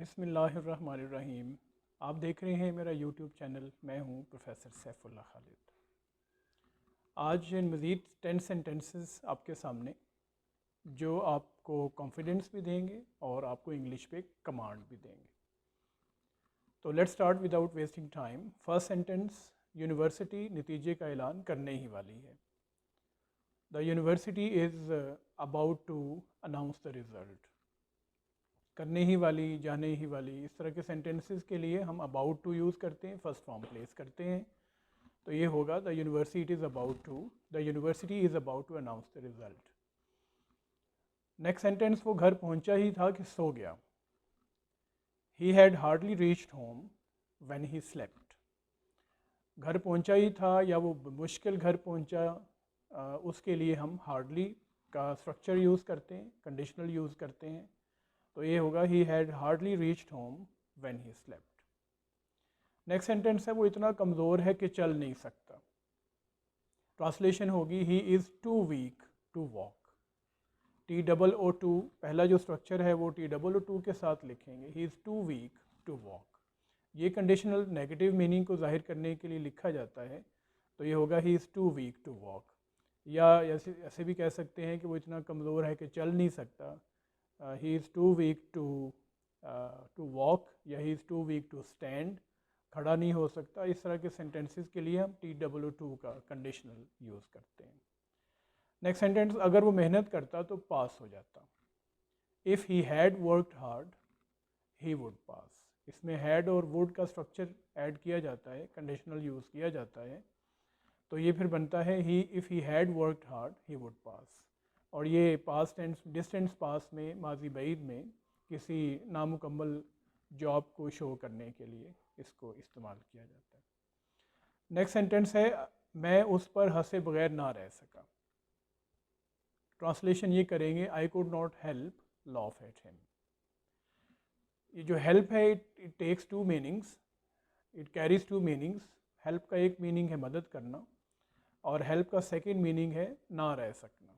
بسم اللہ الرحمن الرحیم۔ آپ دیکھ رہے ہیں میرا یوٹیوب چینل، میں ہوں پروفیسر سیف اللہ خالد۔ آج مزید 10 سینٹنسز آپ کے سامنے جو آپ کو کانفیڈنس بھی دیں گے اور آپ کو انگلش پہ کمانڈ بھی دیں گے۔ تو let start without wasting time. First sentence, university نتیجے کا اعلان کرنے ہی والی ہے۔ The university is about to announce the result. کرنے ہی والی، جانے ہی والی، اس طرح کے سینٹنسز کے لیے ہم اباؤٹ ٹو یوز کرتے ہیں، فرسٹ فارم پلیس کرتے ہیں۔ تو یہ ہوگا the university is about to announce the result. Next sentence, وہ گھر پہنچا ہی تھا کہ سو گیا۔ He had hardly reached home when he slept. گھر پہنچا ہی تھا یا وہ مشکل گھر پہنچا، اس کے لیے ہم ہارڈلی کا اسٹرکچر یوز کرتے ہیں، کنڈیشنل یوز کرتے ہیں۔ تو یہ ہوگا ہی had hardly reached home when he slept. Next sentence ہے، وہ اتنا کمزور ہے کہ چل نہیں سکتا۔ ٹرانسلیشن ہوگی he is too weak to walk. TOO پہلا جو اسٹرکچر ہے وہ TOO کے ساتھ لکھیں گے، ہی is too weak to walk. یہ کنڈیشنل نیگیٹو میننگ کو ظاہر کرنے کے لیے لکھا جاتا ہے، تو یہ ہوگا ہی is too weak to walk. یا ایسے بھی کہہ سکتے ہیں کہ وہ اتنا کمزور ہے کہ چل نہیں سکتا، ہی is too weak to walk, یا ہی is too weak to stand, کھڑا نہیں ہو سکتا۔ اس طرح کے سینٹینسز کے لیے ہم TOO کا کنڈیشنل یوز کرتے ہیں۔ نیکسٹ سینٹینس، اگر وہ محنت کرتا تو پاس ہو جاتا۔ If he had worked hard he would pass. اس میں ہیڈ اور وڈ کا اسٹرکچر ایڈ کیا جاتا ہے، کنڈیشنل یوز کیا جاتا ہے، تو یہ پھر بنتا ہے if he had worked hard he would پاس۔ اور یہ پاسٹ ٹینس، ڈسٹینس پاس میں، ماضی بعید میں کسی نامکمل جاب کو شو کرنے کے لیے اس کو استعمال کیا جاتا ہے۔ نیکسٹ سینٹینس ہے، میں اس پر ہنسے بغیر نہ رہ سکا۔ ٹرانسلیشن یہ کریں گے I could not help laugh at him. یہ جو ہیلپ ہے it takes two meanings, it carries two meanings. Help کا ایک میننگ ہے مدد کرنا، اور ہیلپ کا سیکنڈ میننگ ہے نہ رہ سکنا۔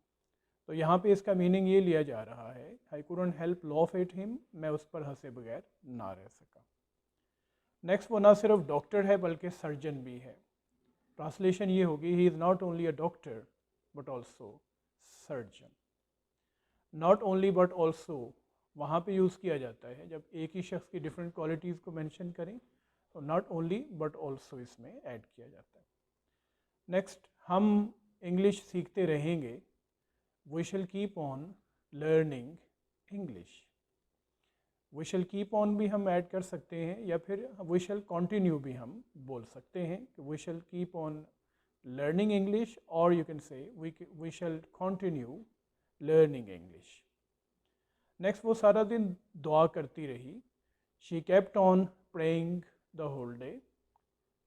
تو یہاں پہ اس کا میننگ یہ لیا جا رہا ہے I couldn't help laugh at him, میں اس پر ہنسے بغیر نہ رہ سکا۔ نیکسٹ، وہ نہ صرف ڈاکٹر ہے بلکہ سرجن بھی ہے۔ ٹرانسلیشن یہ ہوگی he is not only a doctor but also surgeon. Not only but also وہاں پہ یوز کیا جاتا ہے جب ایک ہی شخص کی ڈفرینٹ کوالٹیز کو مینشن کریں، تو ناٹ اونلی بٹ آلسو اس میں ایڈ کیا جاتا ہے۔ نیکسٹ، ہم انگلش سیکھتے رہیں گے۔ We shall keep on learning English۔ We shall keep on بھی ہم ایڈ کر سکتے ہیں، یا پھر we shall continue بھی ہم بول سکتے ہیں کہ we shall keep on learning English، or you can say we shall continue learning English۔ Next, وہ سارا دن دعا کرتی رہی۔ She kept on praying the whole day،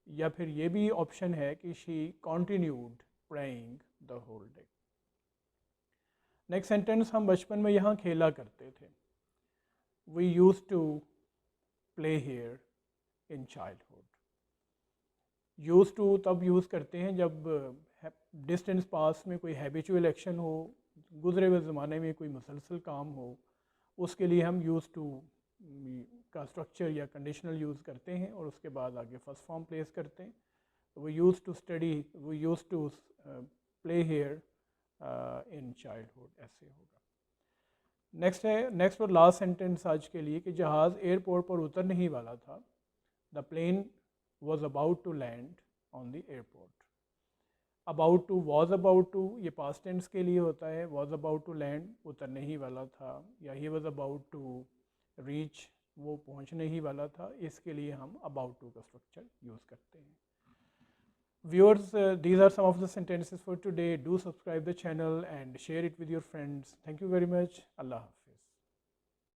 یا پھر یہ بھی آپشن ہے کہ she continued praying the whole day۔ Next sentence, ہم بچپن میں یہاں کھیلا کرتے تھے۔ We use to play here in childhood. Use to تب یوز کرتے ہیں جب ڈسٹینس پاس میں کوئی ہیبیچول ایکشن ہو، گزرے ہوئے زمانے میں کوئی مسلسل کام ہو، اس کے لیے ہم یوز ٹو کا اسٹرکچر یا کنڈیشنل یوز کرتے ہیں، اور اس کے بعد آگے فرسٹ فارم پلیس کرتے ہیں۔ We use to study, we use to play here in childhood, ایسے ہوگا۔ نیکسٹ اور لاسٹ سینٹینس آج کے لیے کہ جہاز ایئرپورٹ پر اترنے ہی والا تھا۔ The plane was about to land on the airport. About to, was about to, یہ پاسٹ ٹینس کے لیے ہوتا ہے۔ واز اباؤٹ ٹو لینڈ، اترنے ہی والا تھا، یا he was about to reach, وہ پہنچنے ہی والا تھا، اس کے لیے ہم اباؤٹ ٹو کا اسٹرکچر یوز کرتے ہیں۔ Viewers, these are some of the sentences for today. Do subscribe the channel and share it with your friends. Thank you very much. Allah Hafiz.